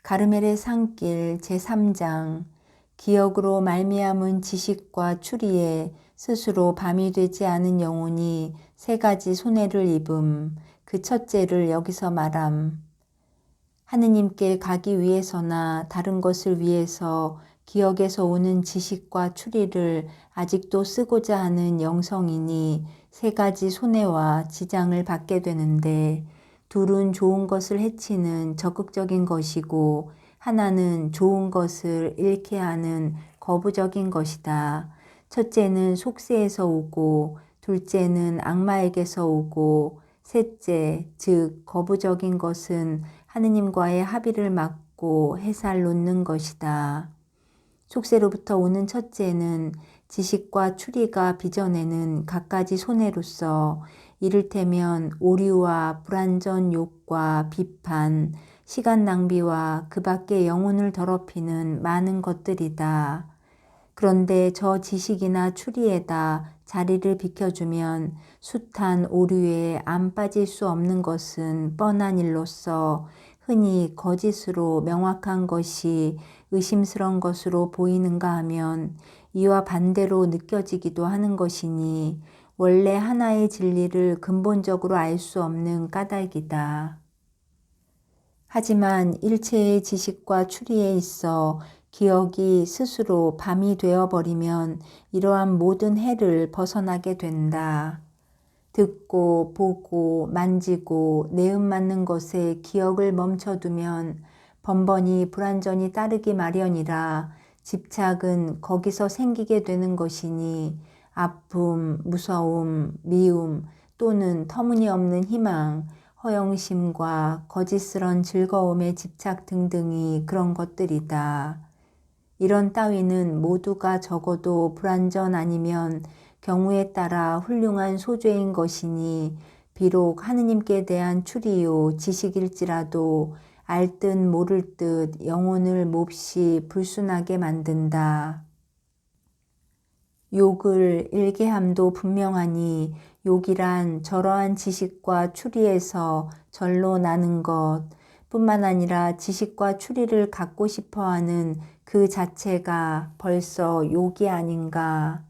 가르멜의 산길 제3장 기억으로 말미암은 지식과 추리에 스스로 밤이 되지 않은 영혼이 세 가지 손해를 입음. 그 첫째를 여기서 말함. 하느님께 가기 위해서나 다른 것을 위해서 기억에서 오는 지식과 추리를 아직도 쓰고자 하는 영성이니 세 가지 손해와 지장을 받게 되는데, 둘은 좋은 것을 해치는 적극적인 것이고 하나는 좋은 것을 잃게 하는 거부적인 것이다. 첫째는 속세에서 오고 둘째는 악마에게서 오고 셋째, 즉 거부적인 것은 하느님과의 합의를 막고 해살 놓는 것이다. 속세로부터 오는 첫째는 지식과 추리가 빚어내는 갖가지 손해로서 이를테면 오류와 불완전 욕과 비판, 시간 낭비와 그 밖에 영혼을 더럽히는 많은 것들이다. 그런데 저 지식이나 추리에다 자리를 비켜주면 숱한 오류에 안 빠질 수 없는 것은 뻔한 일로서 흔히 거짓으로 명확한 것이 의심스러운 것으로 보이는가 하면 이와 반대로 느껴지기도 하는 것이니 원래 하나의 진리를 근본적으로 알 수 없는 까닭이다. 하지만 일체의 지식과 추리에 있어 기억이 스스로 밤이 되어버리면 이러한 모든 해를 벗어나게 된다. 듣고 보고 만지고 내음 맞는 것에 기억을 멈춰두면 번번이 불완전히 따르기 마련이라 집착은 거기서 생기게 되는 것이니 아픔, 무서움, 미움 또는 터무니없는 희망, 허영심과 거짓스런 즐거움의 집착 등등이 그런 것들이다. 이런 따위는 모두가 적어도 불완전 아니면 경우에 따라 훌륭한 소재인 것이니 비록 하느님께 대한 추리요 지식일지라도 알 듯 모를 듯 영혼을 몹시 불순하게 만든다. 욕을 잃게 함도 분명하니 욕이란 저러한 지식과 추리에서 절로 나는 것 뿐만 아니라 지식과 추리를 갖고 싶어하는 그 자체가 벌써 욕이 아닌가.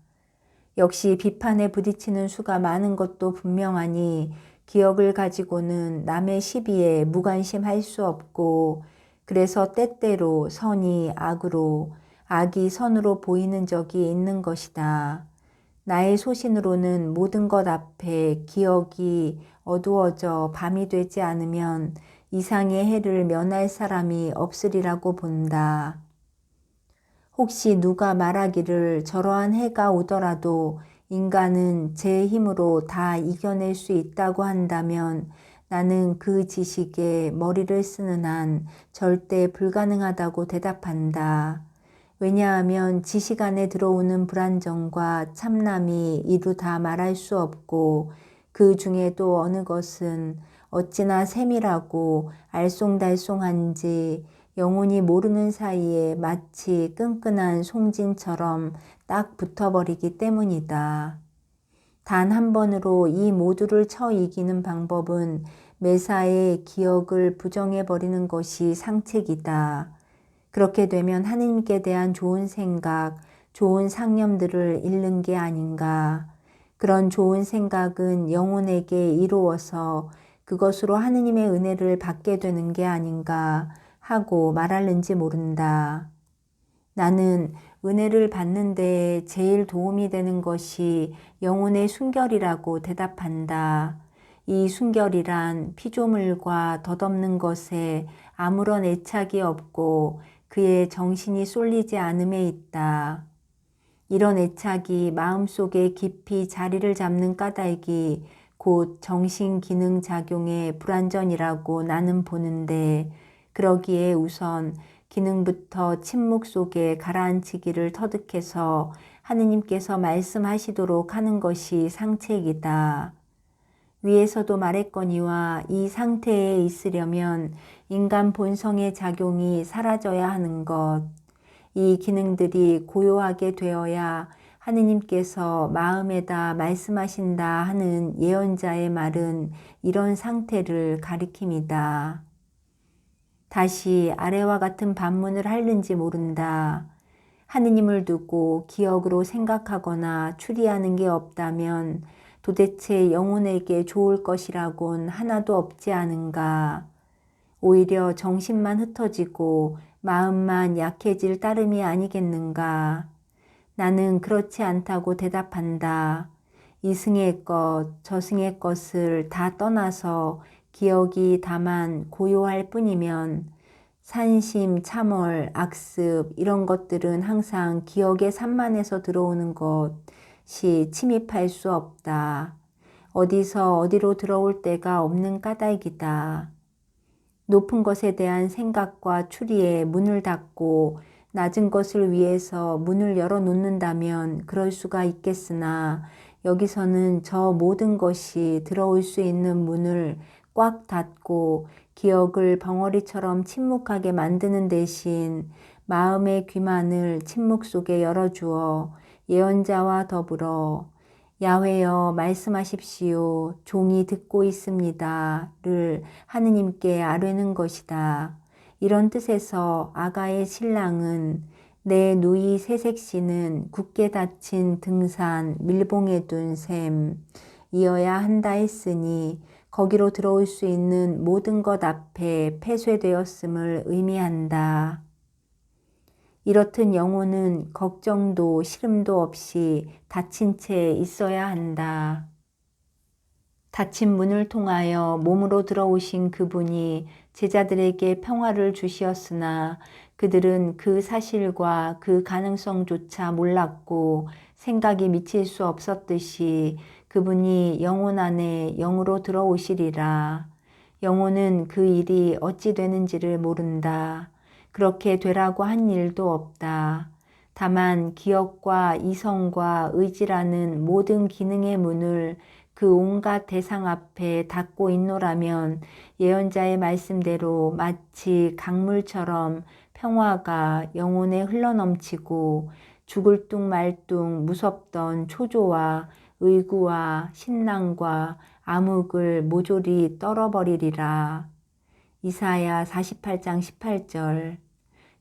역시 비판에 부딪히는 수가 많은 것도 분명하니 기억을 가지고는 남의 시비에 무관심할 수 없고 그래서 때때로 선이 악으로 악이 선으로 보이는 적이 있는 것이다. 나의 소신으로는 모든 것 앞에 기억이 어두워져 밤이 되지 않으면 이상의 해를 면할 사람이 없으리라고 본다. 혹시 누가 말하기를 저러한 해가 오더라도 인간은 제 힘으로 다 이겨낼 수 있다고 한다면 나는 그 지식에 머리를 쓰는 한 절대 불가능하다고 대답한다. 왜냐하면 지식 안에 들어오는 불안정과 참남이 이루 다 말할 수 없고 그 중에도 어느 것은 어찌나 세밀하고 알쏭달쏭한지 영혼이 모르는 사이에 마치 끈끈한 송진처럼 딱 붙어버리기 때문이다. 단 한 번으로 이 모두를 쳐 이기는 방법은 매사에 기억을 부정해버리는 것이 상책이다. 그렇게 되면 하느님께 대한 좋은 생각, 좋은 상념들을 잃는 게 아닌가. 그런 좋은 생각은 영혼에게 이루어서 그것으로 하느님의 은혜를 받게 되는 게 아닌가 하고 말할는지 모른다. 나는 은혜를 받는 데에 제일 도움이 되는 것이 영혼의 순결이라고 대답한다. 이 순결이란 피조물과 덧없는 것에 아무런 애착이 없고 그의 정신이 쏠리지 않음에 있다. 이런 애착이 마음속에 깊이 자리를 잡는 까닭이 곧 정신기능작용의 불완전이라고 나는 보는데 그러기에 우선 기능부터 침묵 속에 가라앉히기를 터득해서 하느님께서 말씀하시도록 하는 것이 상책이다. 위에서도 말했거니와 이 상태에 있으려면 인간 본성의 작용이 사라져야 하는 것. 이 기능들이 고요하게 되어야 하느님께서 마음에다 말씀하신다 하는 예언자의 말은 이런 상태를 가리킵니다. 다시 아래와 같은 반문을 하는지 모른다. 하느님을 두고 기억으로 생각하거나 추리하는 게 없다면 도대체 영혼에게 좋을 것이라곤 하나도 없지 않은가. 오히려 정신만 흩어지고 마음만 약해질 따름이 아니겠는가. 나는 그렇지 않다고 대답한다. 이승의 것, 저승의 것을 다 떠나서 기억이 다만 고요할 뿐이면 산심, 참월, 악습 이런 것들은 항상 기억의 산만에서 들어오는 것이 침입할 수 없다. 어디서 어디로 들어올 데가 없는 까닭이다. 높은 것에 대한 생각과 추리에 문을 닫고 낮은 것을 위해서 문을 열어놓는다면 그럴 수가 있겠으나 여기서는 저 모든 것이 들어올 수 있는 문을 꽉 닫고 기억을 벙어리처럼 침묵하게 만드는 대신 마음의 귀만을 침묵 속에 열어주어 예언자와 더불어 야훼여 말씀하십시오. 종이 듣고 있습니다.를 하느님께 아뢰는 것이다. 이런 뜻에서 아가의 신랑은 내 누이 새색시는 굳게 닫힌 등산 밀봉에 둔 셈이어야 한다 했으니 거기로 들어올 수 있는 모든 것 앞에 폐쇄되었음을 의미한다. 이렇듯 영혼은 걱정도 시름도 없이 닫힌 채 있어야 한다. 닫힌 문을 통하여 몸으로 들어오신 그분이 제자들에게 평화를 주시었으나 그들은 그 사실과 그 가능성조차 몰랐고 생각이 미칠 수 없었듯이 그분이 영혼 안에 영으로 들어오시리라. 영혼은 그 일이 어찌 되는지를 모른다. 그렇게 되라고 한 일도 없다. 다만 기억과 이성과 의지라는 모든 기능의 문을 그 온갖 대상 앞에 닫고 있노라면 예언자의 말씀대로 마치 강물처럼 평화가 영혼에 흘러넘치고 죽을 둥 말 둥 무섭던 초조와 의구와 신랑과 암흑을 모조리 떨어버리리라. 이사야 48장 18절.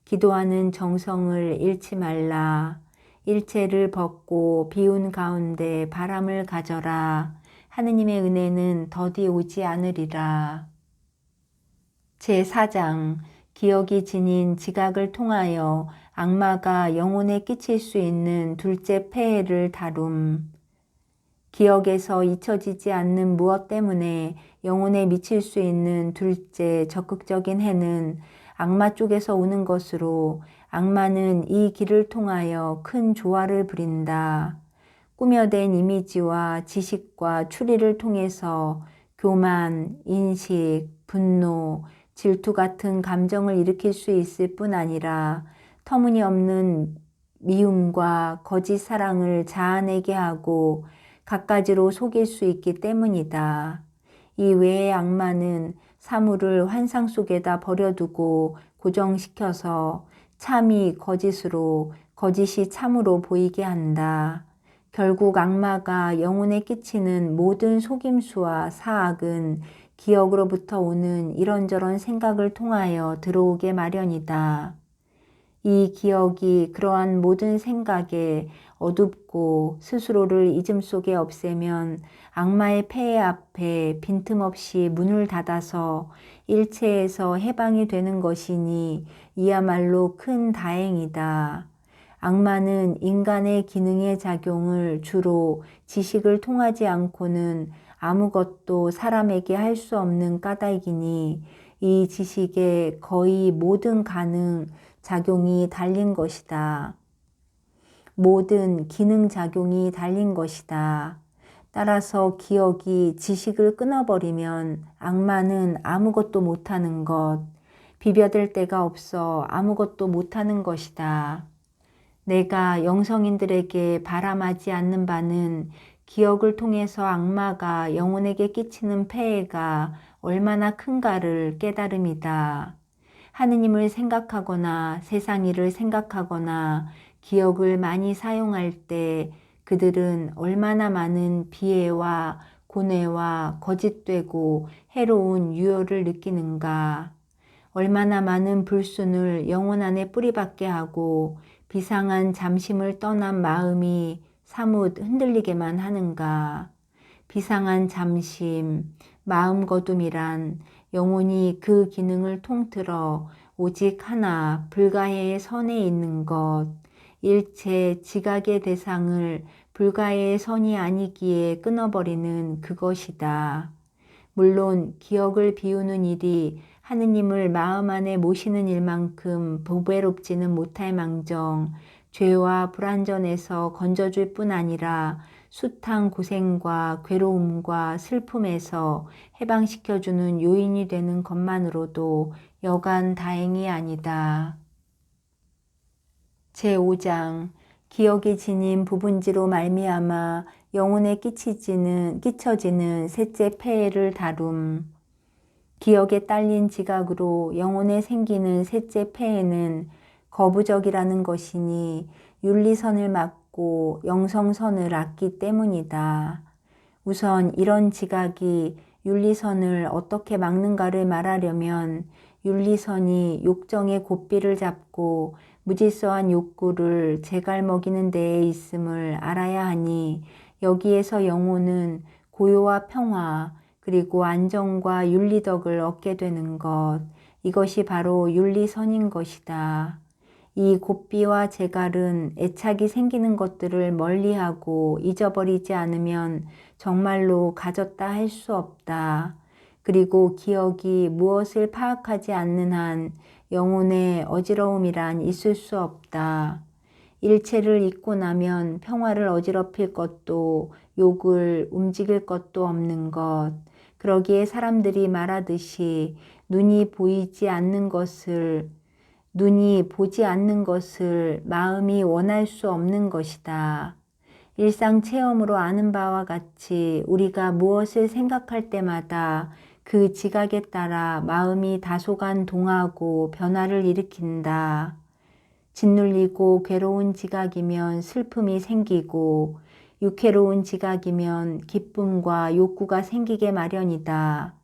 기도하는 정성을 잃지 말라. 일체를 벗고 비운 가운데 바람을 가져라. 하느님의 은혜는 더디 오지 않으리라. 제4장. 기억이 지닌 지각을 통하여 악마가 영혼에 끼칠 수 있는 둘째 폐해를 다룸. 기억에서 잊혀지지 않는 무엇 때문에 영혼에 미칠 수 있는 둘째 적극적인 해는 악마 쪽에서 오는 것으로 악마는 이 길을 통하여 큰 조화를 부린다. 꾸며낸 이미지와 지식과 추리를 통해서 교만, 인식, 분노, 질투 같은 감정을 일으킬 수 있을 뿐 아니라 터무니없는 미움과 거짓 사랑을 자아내게 하고 갖가지로 속일 수 있기 때문이다. 이 외의 악마는 사물을 환상 속에다 버려두고 고정시켜서 참이 거짓으로, 거짓이 참으로 보이게 한다. 결국 악마가 영혼에 끼치는 모든 속임수와 사악은 기억으로부터 오는 이런저런 생각을 통하여 들어오게 마련이다. 이 기억이 그러한 모든 생각에 어둡고 스스로를 잊음 속에 없애면 악마의 폐해 앞에 빈틈없이 문을 닫아서 일체에서 해방이 되는 것이니 이야말로 큰 다행이다. 악마는 인간의 기능의 작용을 주로 지식을 통하지 않고는 아무것도 사람에게 할 수 없는 까닭이니 이 지식의 거의 모든 가능 작용이 달린 것이다. 모든 기능 작용이 달린 것이다. 따라서 기억이 지식을 끊어버리면 악마는 아무것도 못하는 것, 비벼댈 데가 없어 아무것도 못하는 것이다. 내가 영성인들에게 바람하지 않는 바는 기억을 통해서 악마가 영혼에게 끼치는 폐해가 얼마나 큰가를 깨달음이다. 하느님을 생각하거나 세상 일을 생각하거나 기억을 많이 사용할 때 그들은 얼마나 많은 비애와 고뇌와 거짓되고 해로운 유효를 느끼는가. 얼마나 많은 불순을 영혼 안에 뿌리박게 하고 비상한 잠심을 떠난 마음이 사뭇 흔들리게만 하는가. 비상한 잠심, 마음 거둠이란 영혼이 그 기능을 통틀어 오직 하나 불가해의 선에 있는 것, 일체 지각의 대상을 불가해의 선이 아니기에 끊어버리는 그것이다. 물론 기억을 비우는 일이 하느님을 마음 안에 모시는 일만큼 보배롭지는 못할 망정 죄와 불완전에서 건져줄 뿐 아니라 숱한 고생과 괴로움과 슬픔에서 해방시켜주는 요인이 되는 것만으로도 여간 다행이 아니다. 제5장 기억이 지닌 부분지로 말미암아 영혼에 끼쳐지는 셋째 폐해를 다룸. 기억에 딸린 지각으로 영혼에 생기는 셋째 폐해는 거부적이라는 것이니 윤리선을 막고 영성선을 악기 때문이다. 우선 이런 지각이 윤리선을 어떻게 막는가를 말하려면 윤리선이 욕정의 고삐를 잡고 무질서한 욕구를 제갈먹이는 데에 있음을 알아야 하니 여기에서 영혼은 고요와 평화 그리고 안정과 윤리덕을 얻게 되는 것, 이것이 바로 윤리선인 것이다. 이 고삐와 제갈은 애착이 생기는 것들을 멀리하고 잊어버리지 않으면 정말로 가졌다 할 수 없다. 그리고 기억이 무엇을 파악하지 않는 한 영혼의 어지러움이란 있을 수 없다. 일체를 잊고 나면 평화를 어지럽힐 것도 욕을 움직일 것도 없는 것. 그러기에 사람들이 말하듯이 눈이 보지 않는 것을 마음이 원할 수 없는 것이다. 일상 체험으로 아는 바와 같이 우리가 무엇을 생각할 때마다 그 지각에 따라 마음이 다소간 동하고 변화를 일으킨다. 짓눌리고 괴로운 지각이면 슬픔이 생기고 유쾌로운 지각이면 기쁨과 욕구가 생기게 마련이다.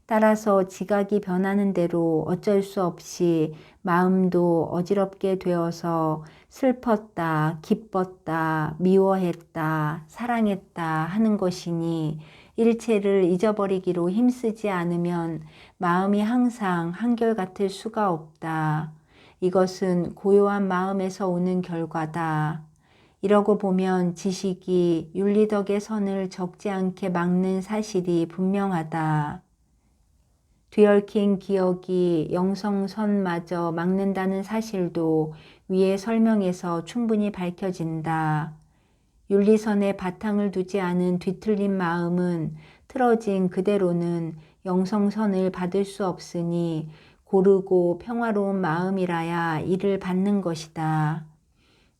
따라서 지각이 변하는 대로 어쩔 수 없이 마음도 어지럽게 되어서 슬펐다, 기뻤다, 미워했다, 사랑했다 하는 것이니 일체를 잊어버리기로 힘쓰지 않으면 마음이 항상 한결같을 수가 없다. 이것은 고요한 마음에서 오는 결과다. 이러고 보면 지식이 윤리덕의 선을 적지 않게 막는 사실이 분명하다. 뒤얽힌 기억이 영성선마저 막는다는 사실도 위의 설명에서 충분히 밝혀진다. 윤리선에 바탕을 두지 않은 뒤틀린 마음은 틀어진 그대로는 영성선을 받을 수 없으니 고르고 평화로운 마음이라야 이를 받는 것이다.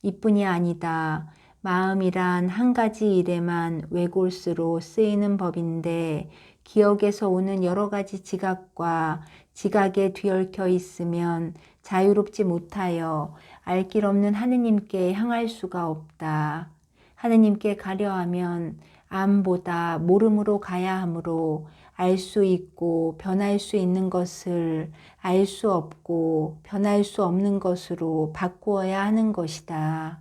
이뿐이 아니다. 마음이란 한 가지 일에만 외골수로 쓰이는 법인데 기억에서 오는 여러 가지 지각과 지각에 뒤얽혀 있으면 자유롭지 못하여 알 길 없는 하느님께 향할 수가 없다. 하느님께 가려 하면 암보다 모름으로 가야 하므로 알 수 있고 변할 수 있는 것을 알 수 없고 변할 수 없는 것으로 바꾸어야 하는 것이다.